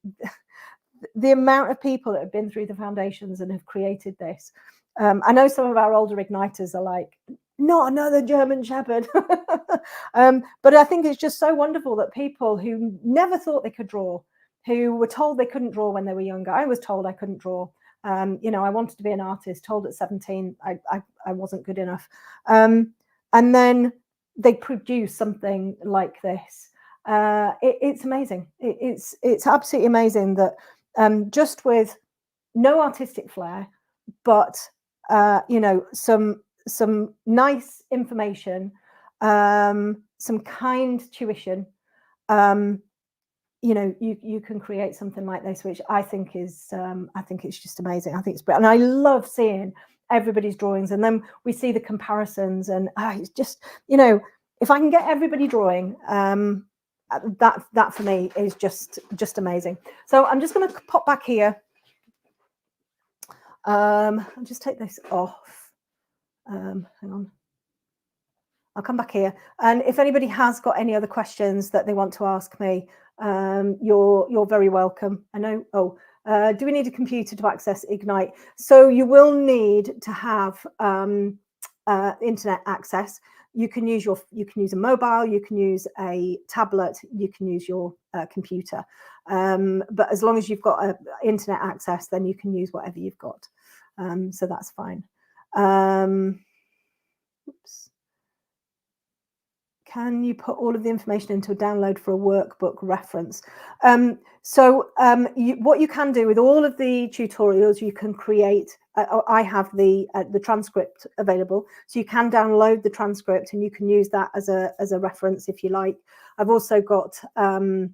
the amount of people that have been through the foundations and have created this, I know some of our older igniters are like, not another German Shepherd. But I think it's just so wonderful that people who never thought they could draw, who were told they couldn't draw when they were younger. I was told I couldn't draw. You know, I wanted to be an artist, told at 17 I wasn't good enough. And then they produce something like this. It's amazing. It's absolutely amazing that just with no artistic flair, but you know, some nice information, some kind tuition, you know, you can create something like this, which I think is I think it's just amazing. I think it's brilliant. And I love seeing everybody's drawings, and then we see the comparisons, and it's just, you know, if I can get everybody drawing, that for me is just amazing. So I'm just going to pop back here. I'll just take this off. Hang on. I'll come back here, and if anybody has got any other questions that they want to ask me, you're very welcome. I know. Oh, do we need a computer to access Ignite? So you will need to have internet access. You can use a mobile, you can use a tablet, you can use your computer. But as long as you've got internet access, then you can use whatever you've got. So that's fine. Oops. Can you put all of the information into a download for a workbook reference? What you can do with all of the tutorials, you can create, I have the transcript available, so you can download the transcript and you can use that as a reference if you like. I've also got, that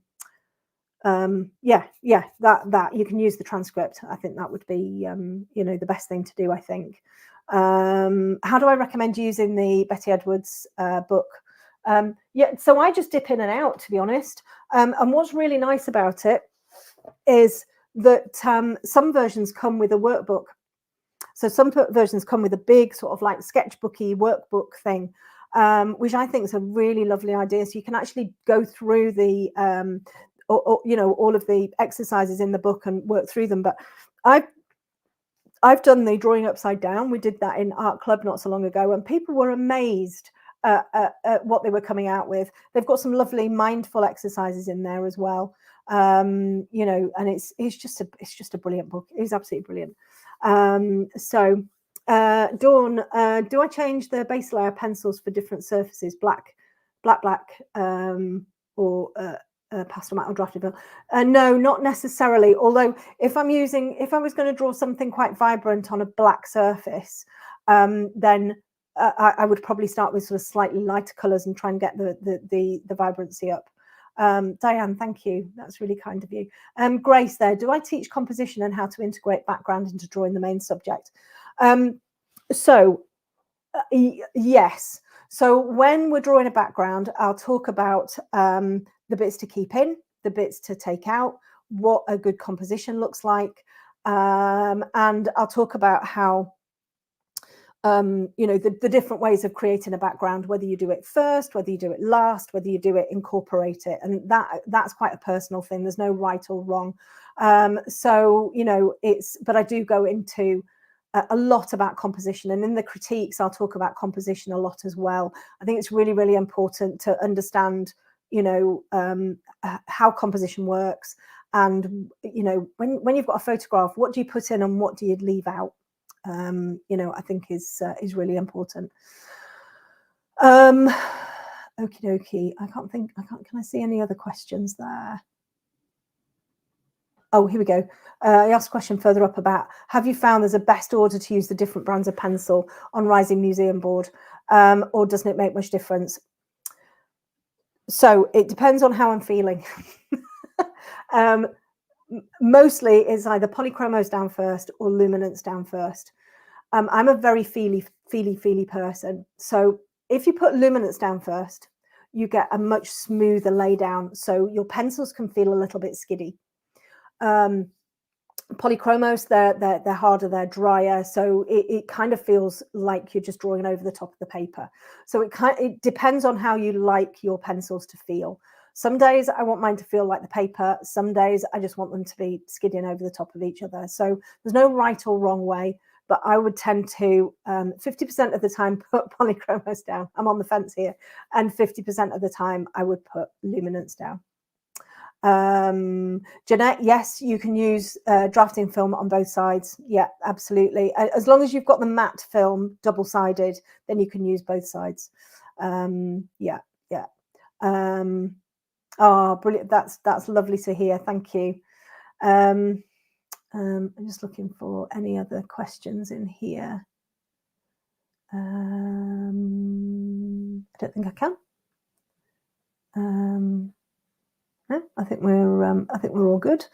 you can use the transcript. I think that would be, you know, the best thing to do, I think. How do I recommend using the Betty Edwards book? So I just dip in and out, to be honest. And what's really nice about it is that some versions come with a workbook. So some versions come with a big sort of like sketchbooky workbook thing, which I think is a really lovely idea. So you can actually go through the, you know, all of the exercises in the book and work through them. But I've done the drawing upside down. We did that in Art Club not so long ago, and people were amazed at what they were coming out with. They've got some lovely mindful exercises in there as well. You know, and it's just a brilliant book. It's absolutely brilliant. Dawn, do I change the base layer pencils for different surfaces, black, or Pastelmat or drafted bill? No, not necessarily. Although if I was going to draw something quite vibrant on a black surface, then I would probably start with sort of slightly lighter colours and try and get the vibrancy up. Diane, thank you. That's really kind of you. Grace there, do I teach composition and how to integrate background into drawing the main subject? Yes. So when we're drawing a background, I'll talk about the bits to keep in, the bits to take out, what a good composition looks like. And I'll talk about how, the different ways of creating a background, whether you do it first, whether you do it last, whether you do it, incorporate it. And that's quite a personal thing. There's no right or wrong. But I do go into a lot about composition, and in the critiques I'll talk about composition a lot as well. I think it's really, really important to understand, how composition works, and when you've got a photograph, what do you put in and what do you leave out? I think is really important. Okie dokie. Can I see any other questions there? Oh, here we go. I asked a question further up about, have you found there's a best order to use the different brands of pencil on Rising Museum board, or doesn't it make much difference? So it depends on how I'm feeling. Mostly it's either polychromos down first or luminance down first. I'm a very feely person. So if you put luminance down first, you get a much smoother lay down. So your pencils can feel a little bit skiddy. Polychromos, they're harder, they're drier, so it kind of feels like you're just drawing over the top of the paper. So it depends on how you like your pencils to feel. Some days I want mine to feel like the paper, some days I just want them to be skidding over the top of each other. So there's no right or wrong way, but I would tend to 50% of the time put polychromos down. I'm on the fence here. And 50% of the time I would put luminance down. Jeanette, yes, you can use drafting film on both sides. Yeah, absolutely. As long as you've got the matte film double-sided, then you can use both sides. Yeah. Oh, brilliant. That's lovely to hear. Thank you. I'm just looking for any other questions in here. I don't think I can. No, I think we're all good.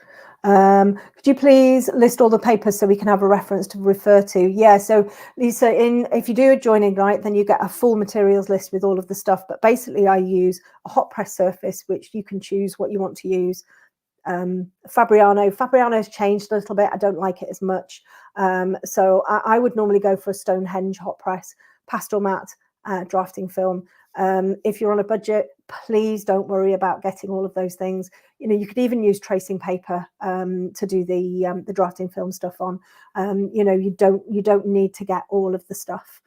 Could you please list all the papers so we can have a reference to refer to? Yeah, so Lisa, if you do join Ignite, then you get a full materials list with all of the stuff. But basically, I use a hot press surface, which you can choose what you want to use. Fabriano's changed a little bit. I don't like it as much. So I would normally go for a Stonehenge hot press, Pastelmat, drafting film. If you're on a budget, please don't worry about getting all of those things. You could even use tracing paper to do the drafting film stuff on. You don't need to get all of the stuff.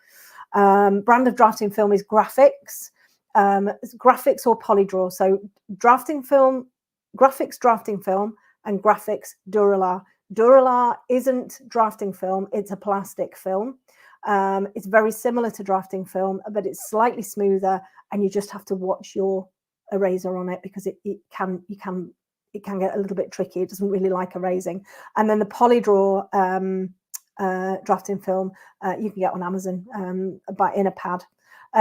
Brand of drafting film is Graphics, Graphics or Polydraw. So drafting film, Graphics drafting film, and Graphics Duralar. Duralar isn't drafting film; it's a plastic film. It's very similar to drafting film, but it's slightly smoother, and you just have to watch your eraser on it because it can get a little bit tricky. It doesn't really like erasing. And then the Polydraw drafting film you can get on Amazon in a pad.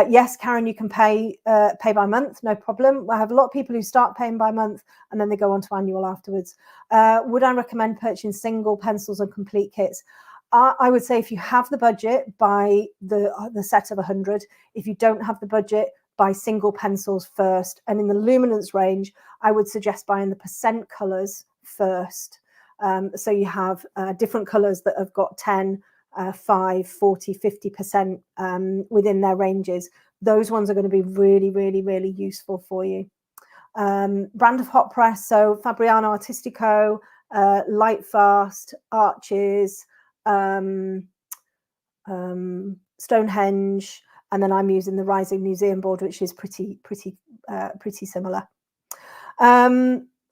Yes, Karen, you can pay by month, no problem. I have a lot of people who start paying by month and then they go on to annual afterwards. Would I recommend purchasing single pencils and complete kits? I would say if you have the budget, buy the set of 100. If you don't have the budget, buy single pencils first. And in the luminance range, I would suggest buying the percent colors first. So you have different colors that have got 10, 5, 40, 50% within their ranges. Those ones are going to be really, really, really useful for you. Brand of hot press, so Fabriano Artistico, Lightfast, Arches, Stonehenge, and then I'm using the Rising Museum board, which is pretty similar.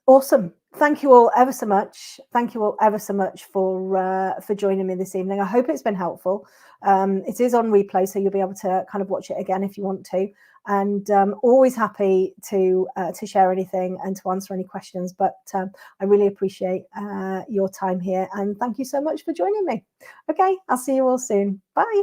Awesome. Thank you all ever so much. Thank you all ever so much for joining me this evening. I hope it's been helpful. It is on replay, so you'll be able to kind of watch it again if you want to. And always happy to share anything and to answer any questions. But I really appreciate your time here, and thank you so much for joining me. Okay, I'll see you all soon. Bye.